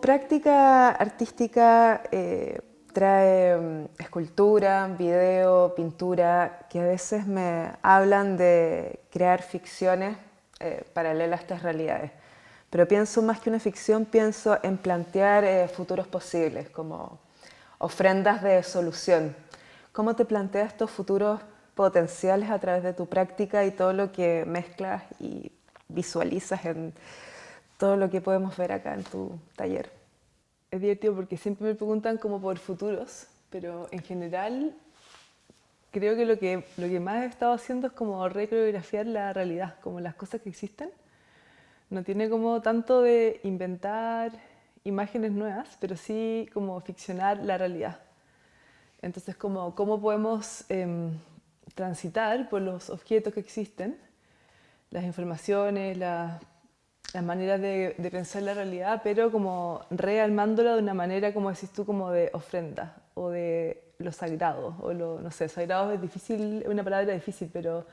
práctica artística trae escultura, video, pintura, que a veces me hablan de crear ficciones paralelas a estas realidades. Pero pienso más que una ficción, pienso en plantear futuros posibles, como ofrendas de solución. ¿Cómo te planteas estos futuros potenciales a través de tu práctica y todo lo que mezclas y visualizas en todo lo que podemos ver acá en tu taller? Es divertido porque siempre me preguntan como por futuros, pero en general creo que lo que más he estado haciendo es como recoreografiar la realidad, como las cosas que existen. No tiene como tanto de inventar imágenes nuevas, pero sí como ficcionar la realidad. Entonces, como, ¿cómo podemos transitar por los objetos que existen, las informaciones, las maneras de pensar la realidad, pero como rearmándola de una manera, como decís tú, como de ofrenda o de lo sagrado, o lo, no sé, sagrado es difícil, es una palabra difícil, pero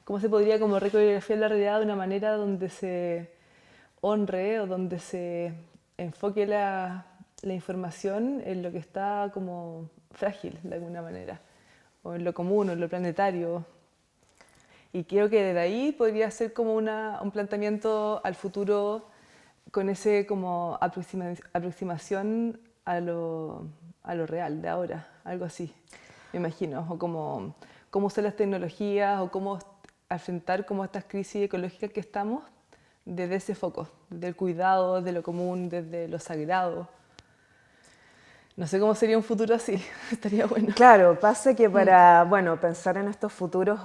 ¿cómo se podría como recoreografiar la realidad de una manera donde se honre o donde se enfoque la información en lo que está como frágil de alguna manera, o en lo común, o en lo planetario? Y creo que desde ahí podría ser como un planteamiento al futuro con ese como aproximación a lo real de ahora, algo así, me imagino, o como cómo usar las tecnologías o cómo enfrentar como estas crisis ecológicas que estamos desde ese foco, desde el cuidado, desde lo común, desde lo sagrado. No sé cómo sería un futuro así, estaría bueno. Claro, pasa que para, bueno, pensar en estos futuros,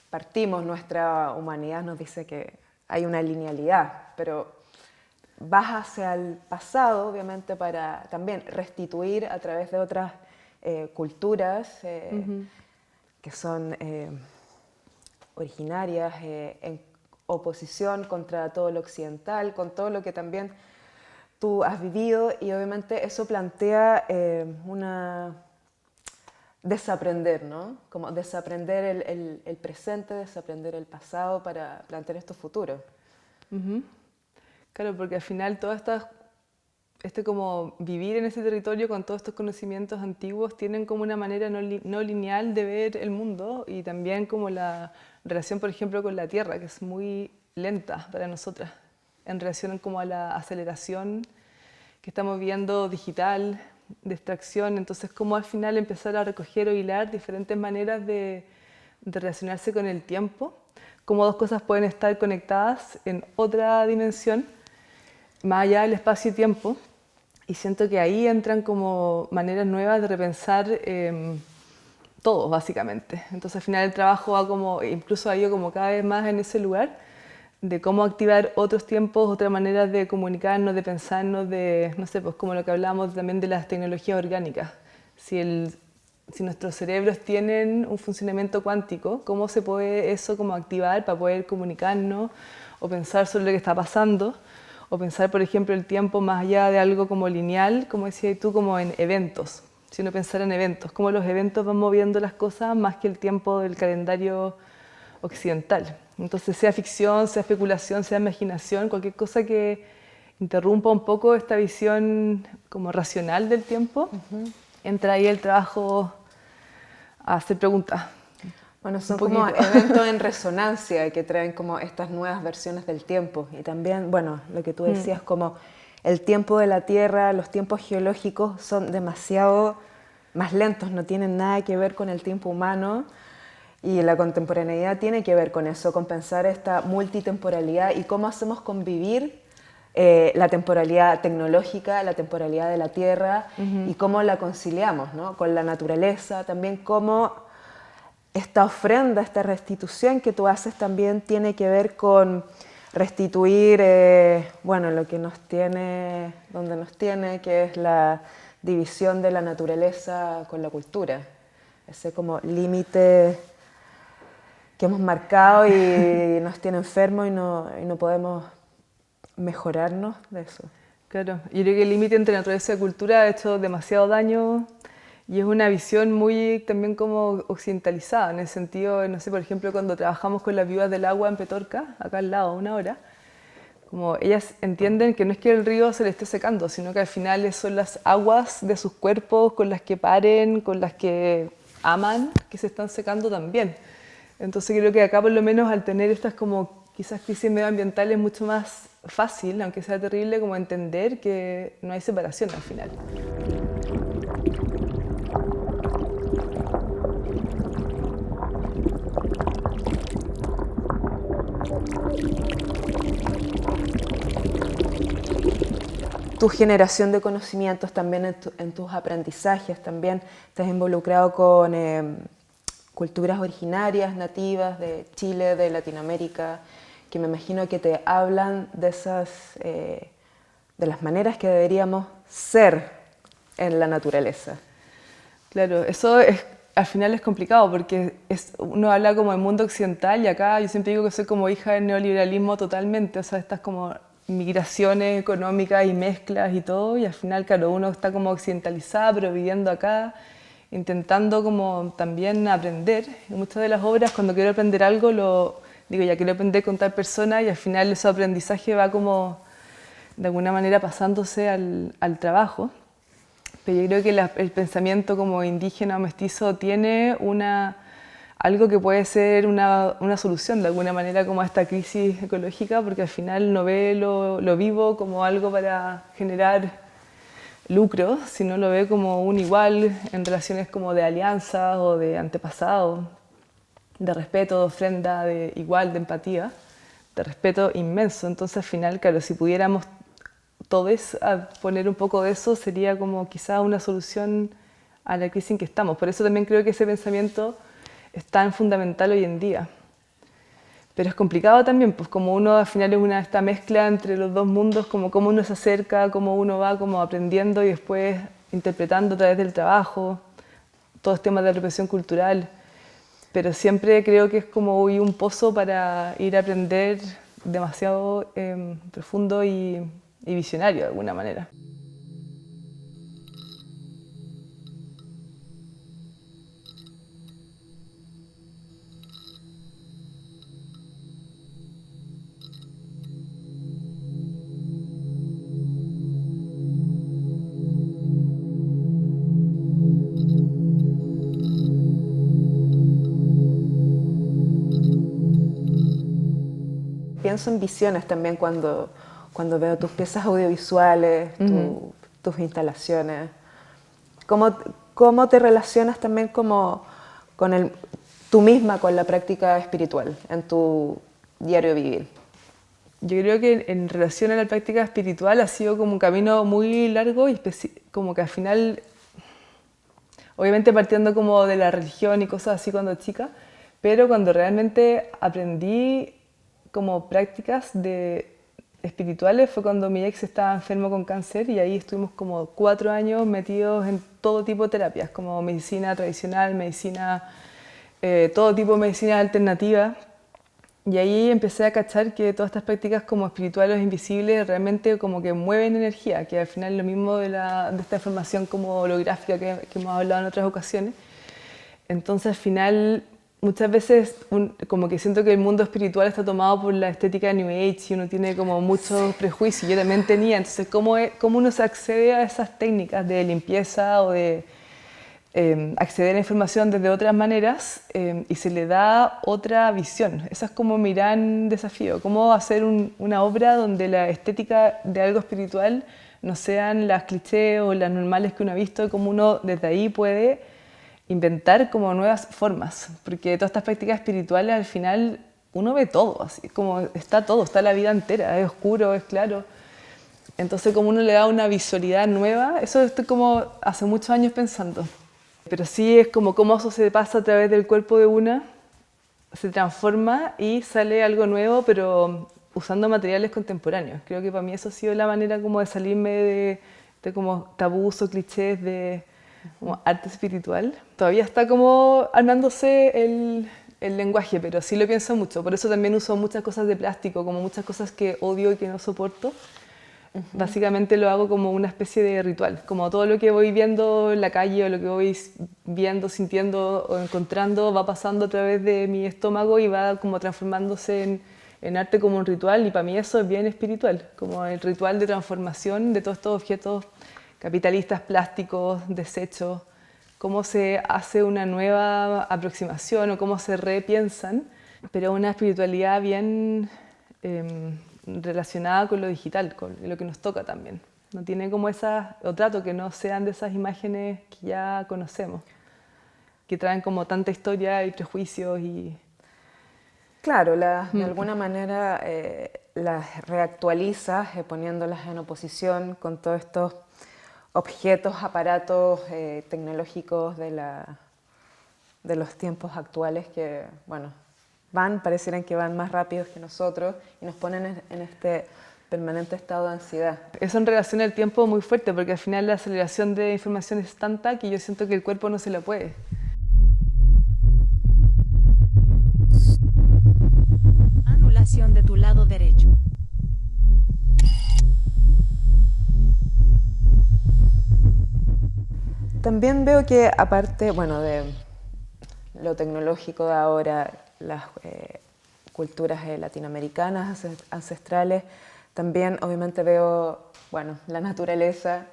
partimos, nuestra humanidad nos dice que hay una linealidad, pero vas hacia el pasado, obviamente, para también restituir a través de otras culturas que son originarias, en oposición contra todo lo occidental, con todo lo que también tú has vivido, y obviamente eso plantea una desaprender, ¿no? Como desaprender el presente, desaprender el pasado para plantear estos futuros. Claro, porque al final todo este como vivir en ese territorio con todos estos conocimientos antiguos tienen como una manera no lineal de ver el mundo, y también como la relación, por ejemplo, con la Tierra, que es muy lenta para nosotras en relación como a la aceleración que estamos viendo digital, de extracción. Entonces, cómo al final empezar a recoger o hilar diferentes maneras de relacionarse con el tiempo, cómo dos cosas pueden estar conectadas en otra dimensión, más allá del espacio y tiempo. Y siento que ahí entran como maneras nuevas de repensar todo, básicamente. Entonces al final el trabajo va como, incluso ha ido como cada vez más en ese lugar, de cómo activar otros tiempos, otras maneras de comunicarnos, de pensarnos, de, no sé, pues como lo que hablábamos también de las tecnologías orgánicas. Si nuestros cerebros tienen un funcionamiento cuántico, ¿cómo se puede eso como activar para poder comunicarnos o pensar sobre lo que está pasando? O pensar, por ejemplo, el tiempo más allá de algo como lineal, como decías tú, como en eventos. Si uno pensara en eventos, cómo los eventos van moviendo las cosas más que el tiempo del calendario occidental. Entonces, sea ficción, sea especulación, sea imaginación, cualquier cosa que interrumpa un poco esta visión como racional del tiempo, entra ahí el trabajo a hacer preguntas. Bueno, son como eventos en resonancia que traen como estas nuevas versiones del tiempo. Y también, bueno, lo que tú decías, como el tiempo de la Tierra, los tiempos geológicos son demasiado más lentos, no tienen nada que ver con el tiempo humano. Y la contemporaneidad tiene que ver con eso, con pensar esta multitemporalidad y cómo hacemos convivir la temporalidad tecnológica, la temporalidad de la Tierra, y cómo la conciliamos, ¿no? Con la naturaleza, también cómo esta ofrenda, esta restitución que tú haces también tiene que ver con restituir, bueno, lo que nos tiene, donde nos tiene, que es la división de la naturaleza con la cultura, ese como límite que hemos marcado y nos tiene enfermos y no podemos mejorarnos de eso. Claro, yo creo que el límite entre naturaleza y cultura ha hecho demasiado daño, y es una visión muy también como occidentalizada, en el sentido, no sé, por ejemplo, cuando trabajamos con las viudas del agua en Petorca, acá al lado, una hora, Como ellas entienden que no es que el río se le esté secando, sino que al final son las aguas de sus cuerpos con las que paren, con las que aman, que se están secando también. Entonces creo que acá por lo menos al tener estas como quizás crisis medioambientales es mucho más fácil, aunque sea terrible, como entender que no hay separación al final. Tu generación de conocimientos también en tus aprendizajes, también estás involucrado con culturas originarias, nativas de Chile, de Latinoamérica, que me imagino que te hablan de de las maneras que deberíamos ser en la naturaleza. Claro, al final es complicado porque uno habla como del mundo occidental y acá yo siempre digo que soy como hija del neoliberalismo totalmente, o sea, estas como migraciones económicas y mezclas y todo, y al final, claro, uno está como occidentalizada, pero viviendo acá, intentando como también aprender. Y muchas de las obras, cuando quiero aprender algo, digo, ya quiero aprender con tal persona, y al final ese aprendizaje va como, de alguna manera, pasándose al trabajo. Pero yo creo que el pensamiento como indígena o mestizo tiene algo que puede ser una solución de alguna manera como a esta crisis ecológica, porque al final no ve lo vivo como algo para generar lucro, sino lo ve como un igual en relaciones como de alianza o de antepasado, de respeto, de ofrenda, de igual, de empatía, de respeto inmenso. Entonces al final, claro, si pudiéramos todos a poner un poco de eso, sería como quizá una solución a la crisis en que estamos. Por eso también creo que ese pensamiento es tan fundamental hoy en día. Pero es complicado también, pues como uno al final es esta mezcla entre los dos mundos, como cómo uno se acerca, cómo uno va como aprendiendo y después interpretando a través del trabajo, todos los temas de apropiación cultural. Pero siempre creo que es como un pozo para ir a aprender demasiado profundo y visionario de alguna manera. Pienso en visiones también cuando veo tus piezas audiovisuales, tus instalaciones. ¿Cómo te relacionas también tú misma con la práctica espiritual en tu diario vivir? Yo creo que en relación a la práctica espiritual ha sido como un camino muy largo y como que al final, obviamente partiendo como de la religión y cosas así cuando chica, pero cuando realmente aprendí como prácticas espirituales fue cuando mi ex estaba enfermo con cáncer y ahí estuvimos como 4 años metidos en todo tipo de terapias, como medicina tradicional, todo tipo de medicina alternativa. Y ahí empecé a cachar que todas estas prácticas como espirituales invisibles realmente como que mueven energía, que al final es lo mismo de esta información como holográfica que hemos hablado en otras ocasiones. Entonces al final muchas veces como que siento que el mundo espiritual está tomado por la estética de New Age y uno tiene como muchos prejuicios, yo también tenía, entonces ¿cómo uno se accede a esas técnicas de limpieza o de acceder a la información desde otras maneras y se le da otra visión? Esa es como mi gran desafío, cómo hacer una obra donde la estética de algo espiritual no sean las clichés o las normales que uno ha visto, y cómo uno desde ahí puede inventar como nuevas formas, porque todas estas prácticas espirituales al final uno ve todo, así como está todo, está la vida entera, es oscuro, es claro. Entonces como uno le da una visualidad nueva, eso estoy como hace muchos años pensando. Pero sí es como cómo eso se pasa a través del cuerpo de una, se transforma y sale algo nuevo, pero usando materiales contemporáneos. Creo que para mí eso ha sido la manera como de salirme de como tabús o clichés de como arte espiritual. Todavía está como armándose el lenguaje, pero sí lo pienso mucho. Por eso también uso muchas cosas de plástico, como muchas cosas que odio y que no soporto. Básicamente lo hago como una especie de ritual, como todo lo que voy viendo en la calle o lo que voy viendo, sintiendo o encontrando va pasando a través de mi estómago y va como transformándose en arte como un ritual, y para mí eso es bien espiritual, como el ritual de transformación de todos estos objetos capitalistas, plásticos, desechos, cómo se hace una nueva aproximación o cómo se repiensan, pero una espiritualidad bien relacionada con lo digital, con lo que nos toca también. No tiene como o trato que no sean de esas imágenes que ya conocemos, que traen como tanta historia y prejuicios y... Claro, de alguna manera las reactualizas poniéndolas en oposición con todos estos objetos, aparatos tecnológicos de los tiempos actuales que, bueno, parecieran que van más rápidos que nosotros y nos ponen en este permanente estado de ansiedad. Eso en relación al tiempo muy fuerte, porque al final la aceleración de información es tanta que yo siento que el cuerpo no se la puede. Anulación de tu lado derecho. También veo que aparte, bueno, de lo tecnológico de ahora, las culturas latinoamericanas ancestrales, también obviamente veo, bueno, la naturaleza,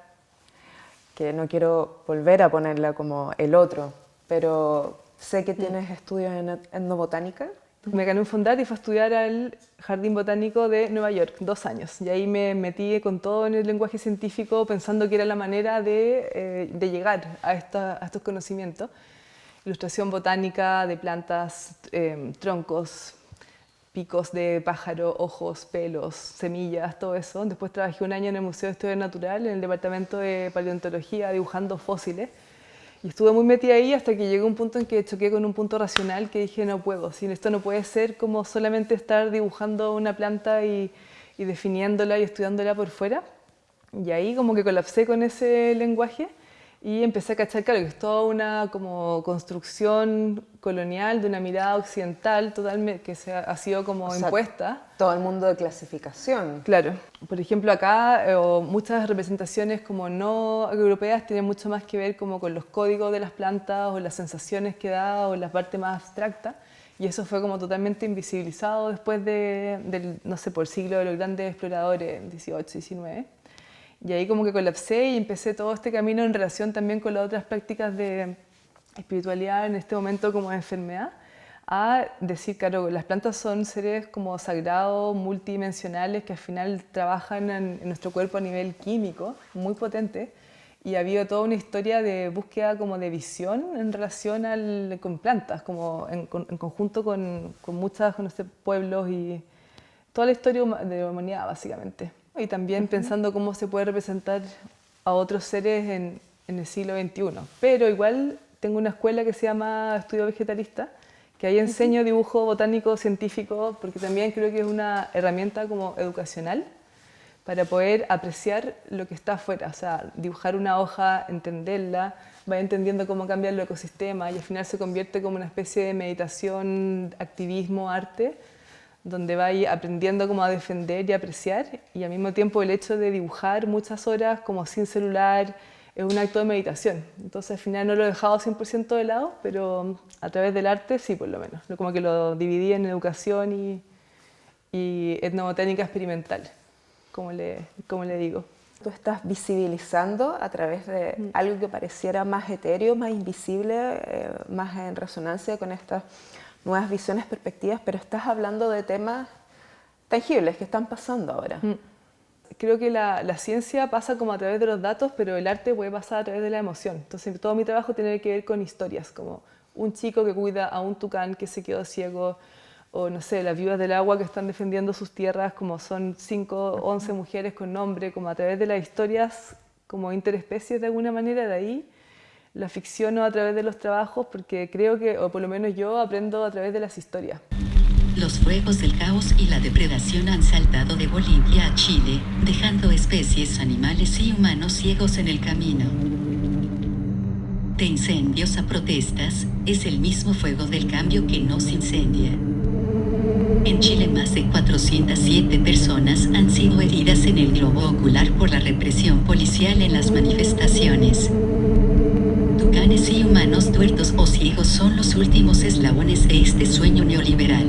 que no quiero volver a ponerla como el otro, pero sé que tienes estudios en etnobotánica. Me gané un Fondat y fui a estudiar al Jardín Botánico de Nueva York, 2 años. Y ahí me metí con todo en el lenguaje científico pensando que era la manera de llegar a estos conocimientos. Ilustración botánica de plantas, troncos, picos de pájaro, ojos, pelos, semillas, todo eso. Después trabajé 1 año en el Museo de Historia Natural, en el departamento de paleontología, dibujando fósiles. Y estuve muy metida ahí hasta que llegó un punto en que choqué con un punto racional que dije, no puedo, esto no puede ser como solamente estar dibujando una planta y definiéndola y estudiándola por fuera. Y ahí como que colapsé con ese lenguaje y empecé a cachar, claro, que es toda una como construcción colonial de una mirada occidental totalmente, que ha sido como impuesta. Todo el mundo de clasificación. Claro. Por ejemplo, acá muchas representaciones como no europeas tienen mucho más que ver como con los códigos de las plantas o las sensaciones que da o la parte más abstracta. Y eso fue como totalmente invisibilizado después del, no sé, por el siglo de los grandes exploradores, 18, 19. Y ahí como que colapsé y empecé todo este camino en relación también con las otras prácticas de espiritualidad en este momento como de enfermedad, a decir, claro, las plantas son seres como sagrados, multidimensionales, que al final trabajan en nuestro cuerpo a nivel químico, muy potente, y ha habido toda una historia de búsqueda como de visión en relación con plantas, como en conjunto con muchos pueblos y toda la historia de la humanidad, básicamente. Y también pensando cómo se puede representar a otros seres en el siglo XXI. Pero igual tengo una escuela que se llama Estudio Vegetalista, que ahí enseño dibujo botánico científico, porque también creo que es una herramienta como educacional para poder apreciar lo que está afuera. O sea, dibujar una hoja, entenderla, va entendiendo cómo cambia el ecosistema y al final se convierte como una especie de meditación, activismo, arte, donde vais aprendiendo cómo a defender y apreciar, y al mismo tiempo el hecho de dibujar muchas horas como sin celular es un acto de meditación. Entonces al final no lo he dejado 100% de lado, pero a través del arte sí, por lo menos. Como que lo dividí en educación y etnobotánica experimental, como le digo. Tú estás visibilizando a través de algo que pareciera más etéreo, más invisible, más en resonancia con estas nuevas visiones, perspectivas, pero estás hablando de temas tangibles que están pasando ahora. Creo que la ciencia pasa como a través de los datos, pero el arte puede pasar a través de la emoción. Entonces todo mi trabajo tiene que ver con historias, como un chico que cuida a un tucán que se quedó ciego, o no sé, las viudas del agua que están defendiendo sus tierras, como son 5 o 11 mujeres con nombre, como a través de las historias como interespecies de alguna manera. De ahí la ficciono a través de los trabajos, porque creo que, o por lo menos yo, aprendo a través de las historias. Los fuegos del caos y la depredación han saltado de Bolivia a Chile, dejando especies animales y humanos ciegos en el camino. De incendios a protestas, es el mismo fuego del cambio que nos incendia. En Chile más de 407 personas han sido heridas en el globo ocular por la represión policial en las manifestaciones. Tucanes y humanos tuertos o ciegos son los últimos eslabones de este sueño neoliberal.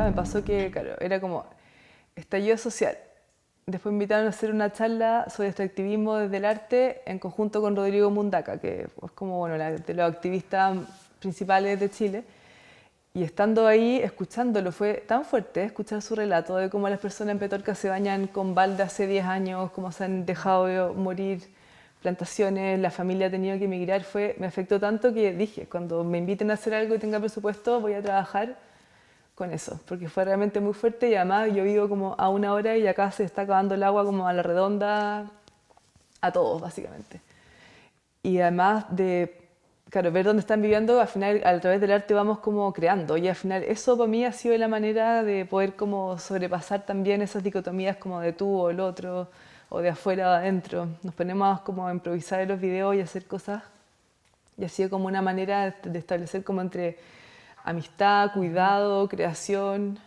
me pasó que, claro, era como estallido social. Después me invitaron a hacer una charla sobre extractivismo desde el arte en conjunto con Rodrigo Mundaca, que es como bueno, de los activistas principales de Chile. Y estando ahí, escuchándolo, fue tan fuerte escuchar su relato de cómo las personas en Petorca se bañan con balde hace 10 años, cómo se han dejado morir plantaciones, la familia ha tenido que emigrar. Me afectó tanto que dije, cuando me inviten a hacer algo y tenga presupuesto, voy a trabajar con eso, porque fue realmente muy fuerte y además yo vivo como a 1 hora y acá se está acabando el agua como a la redonda a todos, básicamente. Y además de claro, ver dónde están viviendo, al final a través del arte vamos como creando y al final eso para mí ha sido la manera de poder como sobrepasar también esas dicotomías como de tú o el otro o de afuera o adentro. Nos ponemos como a improvisar en los videos y hacer cosas y ha sido como una manera de establecer como entre amistad, cuidado, creación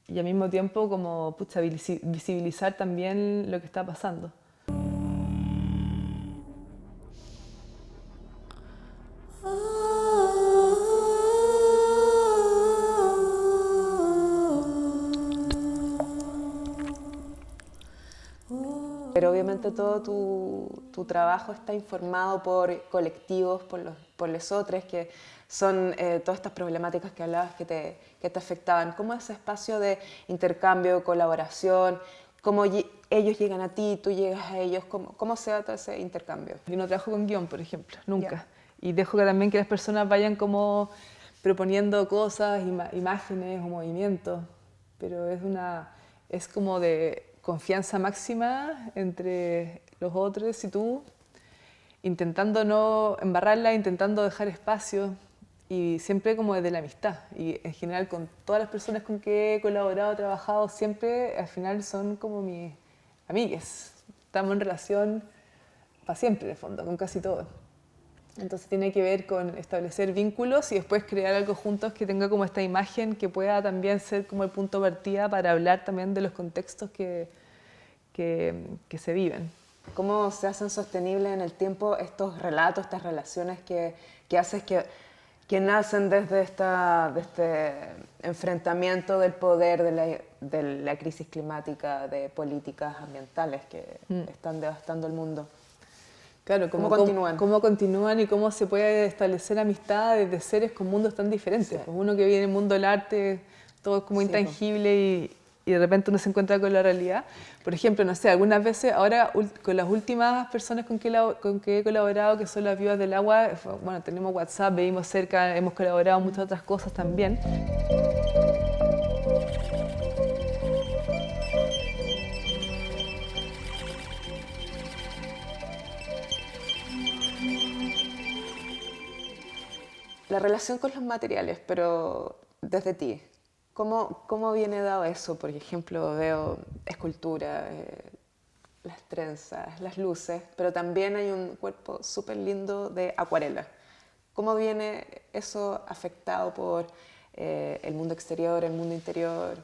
y al mismo tiempo como pucha, visibilizar también lo que está pasando. Pero obviamente todo tu trabajo está informado por colectivos, por los otros, que son todas estas problemáticas que hablabas que te afectaban. ¿Cómo es ese espacio de intercambio, colaboración? ¿Cómo ellos llegan a ti, tú llegas a ellos? ¿Cómo se da todo ese intercambio? Yo no trabajo con guión, por ejemplo, nunca. Yeah. Y dejo que también que las personas vayan como proponiendo cosas, imágenes o movimientos. Pero es como de confianza máxima entre los otros y tú, intentando no embarrarla, intentando dejar espacio y siempre como desde la amistad. Y en general con todas las personas con que he colaborado, trabajado, siempre al final son como mis amigues. Estamos en relación para siempre, en el fondo, con casi todo. Entonces tiene que ver con establecer vínculos y después crear algo juntos que tenga como esta imagen que pueda también ser como el punto de partida para hablar también de los contextos que se viven. ¿Cómo se hacen sostenibles en el tiempo estos relatos, estas relaciones que haces que nacen desde este enfrentamiento del poder, de la crisis climática, de políticas ambientales que están devastando el mundo? Claro, ¿cómo continúan y cómo se puede establecer amistad desde seres con mundos tan diferentes? Sí. Pues uno que viene del mundo del arte, todo es como intangible y de repente uno se encuentra con la realidad. Por ejemplo, no sé, algunas veces, ahora con las últimas personas con que he colaborado, que son las Vivas del Agua, bueno, tenemos WhatsApp, vivimos cerca, hemos colaborado en muchas otras cosas también. La relación con los materiales, pero desde ti, ¿cómo viene dado eso? Por ejemplo, veo escultura, las trenzas, las luces, pero también hay un cuerpo súper lindo de acuarela. ¿Cómo viene eso afectado por el mundo exterior, el mundo interior?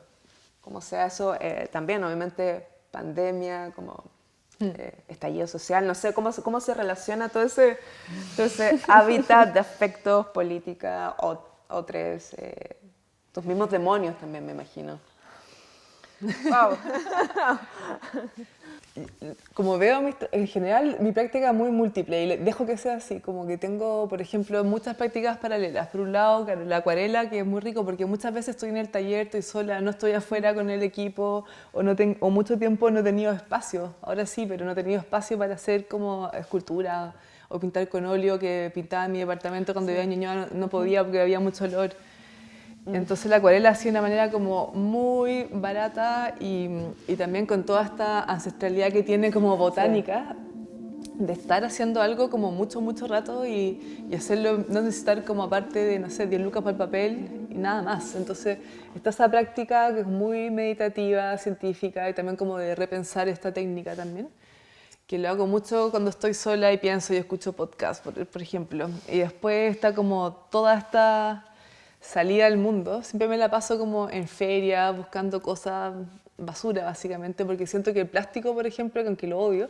¿Cómo sea eso? También, obviamente, pandemia, como estallido social, no sé, ¿cómo se relaciona todo ese hábitat de afectos, política, otros, tus mismos demonios también, me imagino? Wow. Como veo, en general, mi práctica es muy múltiple y dejo que sea así, como que tengo, por ejemplo, muchas prácticas paralelas. Por un lado, claro, la acuarela, que es muy rico porque muchas veces estoy en el taller, estoy sola, no estoy afuera con el equipo o mucho tiempo no he tenido espacio. Ahora sí, pero no he tenido espacio para hacer como escultura o pintar con óleo, que pintaba en mi departamento cuando vivía en Ñuñoa, no podía porque había mucho olor. Entonces la acuarela ha sido una manera como muy barata y también con toda esta ancestralidad que tiene como botánica, de estar haciendo algo como mucho rato y hacerlo, no necesitar como aparte de, no sé, 10 lucas para el papel y nada más. Entonces está esa práctica que es muy meditativa, científica y también como de repensar esta técnica también, que lo hago mucho cuando estoy sola y pienso y escucho podcast, por ejemplo. Y después está como toda esta salida al mundo, siempre me la paso como en feria, buscando cosas, basura básicamente, porque siento que el plástico, por ejemplo, que aunque lo odio,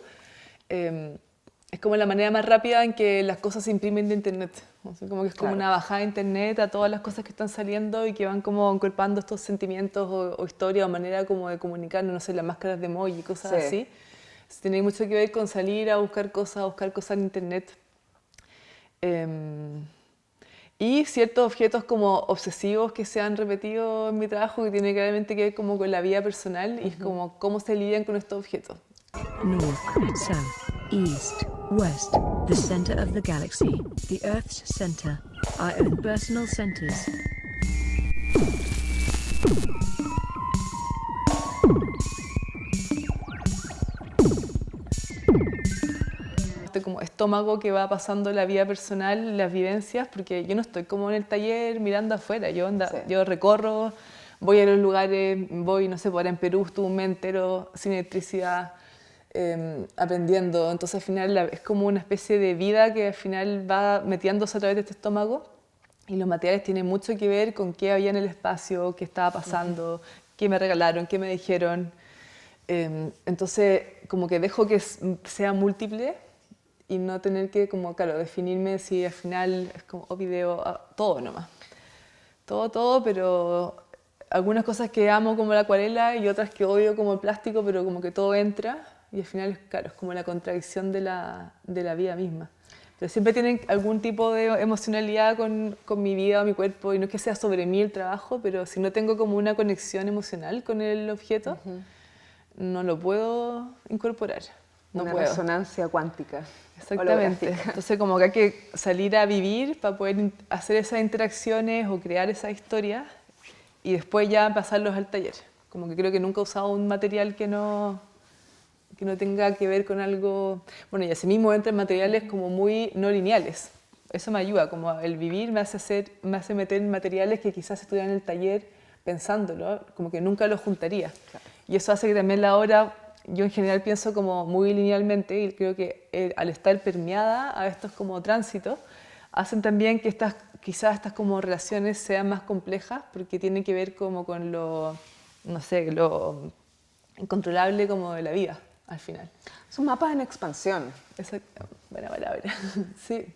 es como la manera más rápida en que las cosas se imprimen de internet. O sea, como que es como Claro. una bajada de internet a todas las cosas que están saliendo y que van como encuerpando estos sentimientos o historias o manera como de comunicarnos, no sé, las máscaras de emoji, cosas Sí. así. Tiene mucho que ver con salir a buscar cosas en internet. Y ciertos objetos como obsesivos que se han repetido en mi trabajo que tiene claramente que ver como con la vida personal y es como cómo se lidian con estos objetos. North, south, east, west, the center of the galaxy, the Earth's center, our own personal centers. Este como estómago que va pasando la vida personal, las vivencias, porque yo no estoy como en el taller mirando afuera, Sí. yo recorro, voy a los lugares, voy, no sé, por ahora en Perú estuve un mes entero sin electricidad, aprendiendo, entonces al final es como una especie de vida que al final va metiéndose a través de este estómago y los materiales tienen mucho que ver con qué había en el espacio, qué estaba pasando, qué me regalaron, qué me dijeron. Entonces, como que dejo que sea múltiple y no tener que, como, claro, definirme si al final es como video, todo nomás. Todo, pero algunas cosas que amo como la acuarela y otras que odio como el plástico, pero como que todo entra y al final, claro, es como la contradicción de la vida misma. Pero siempre tienen algún tipo de emocionalidad con mi vida o mi cuerpo y no es que sea sobre mí el trabajo, pero si no tengo como una conexión emocional con el objeto, no lo puedo incorporar. No Una puedo. resonancia cuántica. Exactamente. Holográfica. Entonces como que hay que salir a vivir para poder hacer esas interacciones o crear esas historias y después ya pasarlos al taller. Como que creo que nunca he usado un material que no tenga que ver con algo... Bueno, y así mismo entran materiales como muy no lineales. Eso me ayuda, como el vivir me hace meter en materiales que quizás estudiar en el taller pensándolo, como que nunca los juntaría. Claro. Y eso hace que también la obra, yo en general pienso como muy linealmente y creo que al estar permeada a estos como tránsitos, hacen también que quizás estas como relaciones sean más complejas porque tienen que ver como con lo, no sé, lo incontrolable como de la vida al final. Son mapas en expansión. Exacto, buena palabra, sí.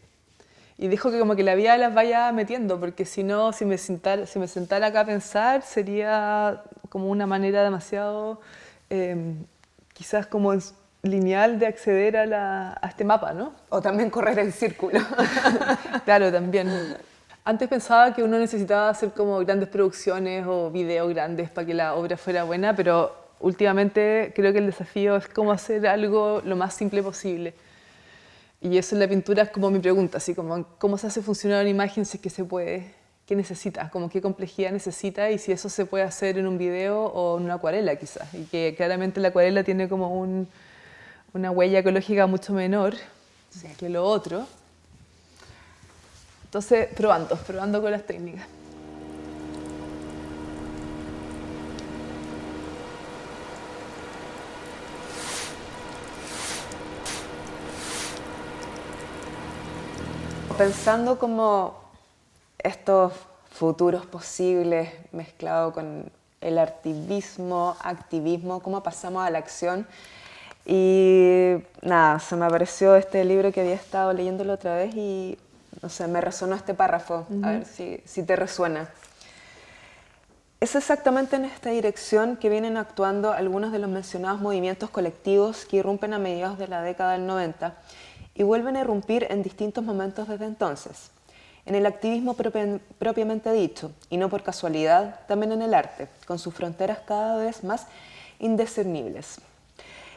Y dejo que como que la vida las vaya metiendo, porque si no, si me sentara acá a pensar, sería como una manera demasiado, quizás como lineal de acceder a este mapa, ¿no? O también correr en círculo. Claro, también. Antes pensaba que uno necesitaba hacer como grandes producciones o videos grandes para que la obra fuera buena, pero últimamente creo que el desafío es cómo hacer algo lo más simple posible. Y eso en la pintura es como mi pregunta, así como cómo se hace funcionar una imagen si es que se puede, qué necesita, como qué complejidad necesita y si eso se puede hacer en un video o en una acuarela quizás. Y que claramente la acuarela tiene como una huella ecológica mucho menor que lo otro. Entonces, probando con las técnicas. Pensando como estos futuros posibles mezclado con el activismo, cómo pasamos a la acción. Y nada, se me apareció este libro que había estado leyéndolo otra vez y no sé, me resonó este párrafo, a ver si te resuena. Es exactamente en esta dirección que vienen actuando algunos de los mencionados movimientos colectivos que irrumpen a mediados de la década del 90 y vuelven a irrumpir en distintos momentos desde entonces. En el activismo propiamente dicho, y no por casualidad, también en el arte, con sus fronteras cada vez más indiscernibles.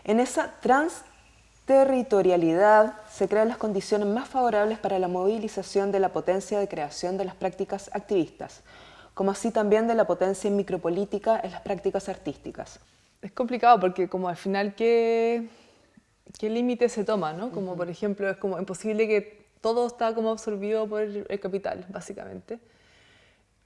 En esa transterritorialidad se crean las condiciones más favorables para la movilización de la potencia de creación de las prácticas activistas, como así también de la potencia en micropolítica en las prácticas artísticas. Es complicado porque como al final qué límite se toma, ¿no? Como por ejemplo es como imposible que todo está como absorbido por el capital, básicamente.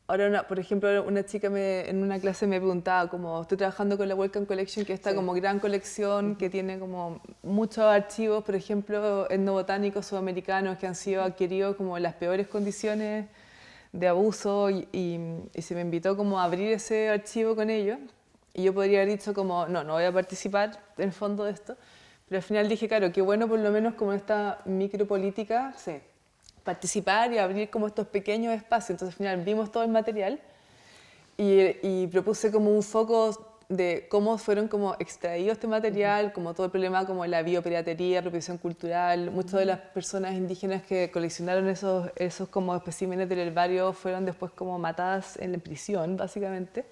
Ahora, por ejemplo, una chica en una clase me preguntaba como estoy trabajando con la Wellcome Collection, que está como gran colección, que tiene como muchos archivos, por ejemplo, etnobotánicos sudamericanos que han sido adquiridos como en las peores condiciones de abuso y se me invitó como a abrir ese archivo con ellos y yo podría haber dicho como no voy a participar en el fondo de esto, Pero al final dije, claro, qué bueno por lo menos como en esta micropolítica Sí. participar y abrir como estos pequeños espacios. Entonces al final vimos todo el material y propuse como un foco de cómo fueron como extraídos este material, como todo el problema como la biopiratería, apropiación cultural. Muchas de las personas indígenas que coleccionaron esos como especímenes del herbario fueron después como matadas en prisión, básicamente.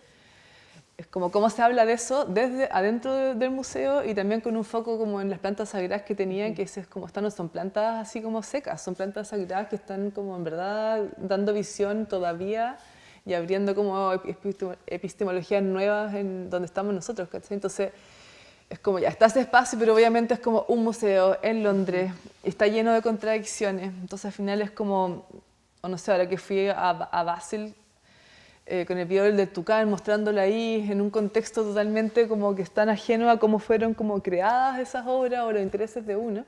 Es como cómo se habla de eso desde adentro del museo y también con un foco como en las plantas sagradas que tenían, que es como no son plantas así como secas, son plantas sagradas que están como en verdad dando visión todavía y abriendo como epistemologías nuevas en donde estamos nosotros, ¿cachai? Entonces es como ya está ese espacio, pero obviamente es como un museo en Londres, está lleno de contradicciones, entonces al final es como, o no sé, ahora que fui a Basel, con el video del Tucán, mostrándolo ahí en un contexto totalmente como que es tan ajeno a cómo fueron como creadas esas obras o los intereses de uno.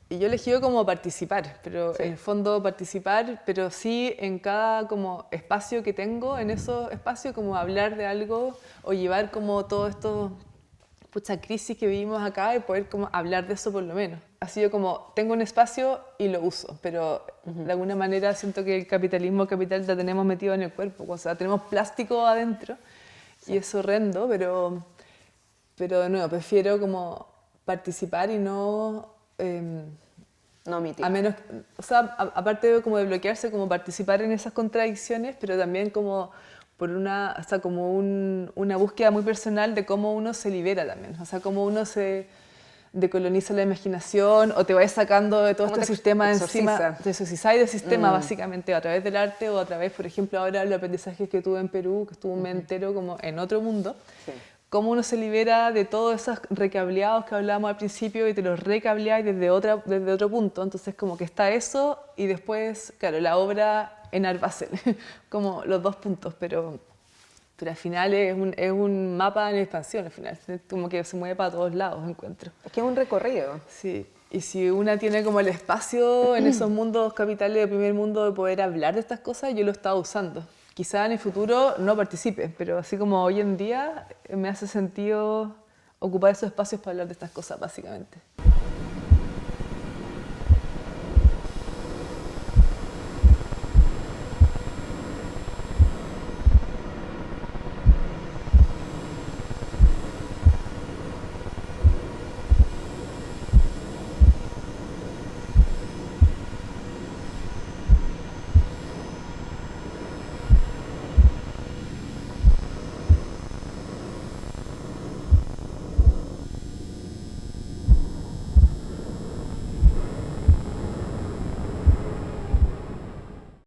Y yo elegí como participar, pero en el fondo participar, pero sí en cada como espacio que tengo, en esos espacios como hablar de algo o llevar como todo esto, pucha crisis que vivimos acá y poder como hablar de eso por lo menos. Ha sido como, tengo un espacio y lo uso, pero de alguna manera siento que el capitalismo capital la tenemos metido en el cuerpo, o sea, tenemos plástico adentro y es horrendo, pero de nuevo, prefiero como participar y no... No omitir. a menos, o sea, aparte de como de bloquearse, como participar en esas contradicciones, pero también como por una, o sea, como una búsqueda muy personal de cómo uno se libera también, o sea, cómo uno se decoloniza la imaginación o te vas sacando de todo este sistema encima, te exorcizáis del sistema básicamente a través del arte o a través, por ejemplo, ahora el aprendizaje que tuve en Perú, que estuvo un mes entero como en otro mundo, cómo uno se libera de todos esos recableados que hablábamos al principio y te los recableáis desde otro punto, entonces como que está eso y después, claro, la obra en Art Basel, como los dos puntos, pero al final es un mapa en expansión, al final, como que se mueve para todos lados, encuentro. Es que es un recorrido. Sí, y si una tiene como el espacio en esos mundos capitales de primer mundo de poder hablar de estas cosas, yo lo he estado usando. Quizá en el futuro no participe, pero así como hoy en día me hace sentido ocupar esos espacios para hablar de estas cosas, básicamente.